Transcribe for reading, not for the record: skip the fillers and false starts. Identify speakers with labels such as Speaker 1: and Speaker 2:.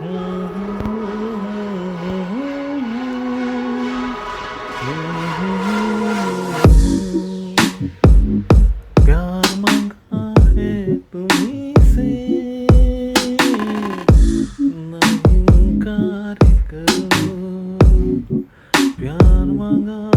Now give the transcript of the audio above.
Speaker 1: प्यार मांगा है तुम्हीं से, नहीं इनकार करो। प्यार मांगा